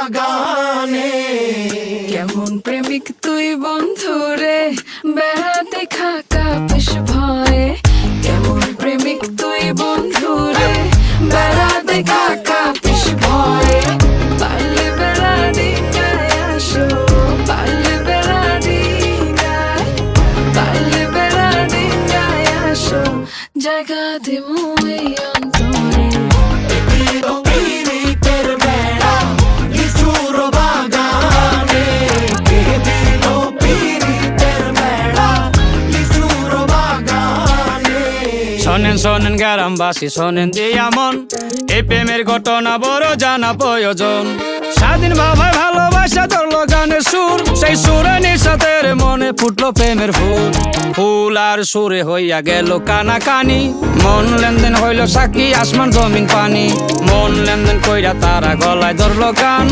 গানে কেমন প্রেমিক তুই বন্ধুরে বেড়াতে খাকা বেশ ভয়ে কেমন প্রেমিক তুই বন্ধুরে বেড়াতে খাকা বেশ ভয়ে পারলে বেড়া দিনায় আসো পারলে বেড়া দিনায় পারলে বেড়া দিনায় আসো জায়গা দিমু এই অন্তরে শোনেন শোনেন গ্রামবাসী শোনেন দিয়া মন এই প্রেমের ঘটনা বড় জানা প্রয়োজন স্বাধীন ভাবে ভালোবাসা ধরলো গানের সুর সেই সুরে নিঃসাতের মনে ফুটলো প্রেমের ফুল ফুল আর সুরে হইয়া গেল কানাকানি মন লেনদেন হইল সাক্ষী আসমান জমিন পানি মন লেনদেন কইরা তারা গলায় ধরলো গান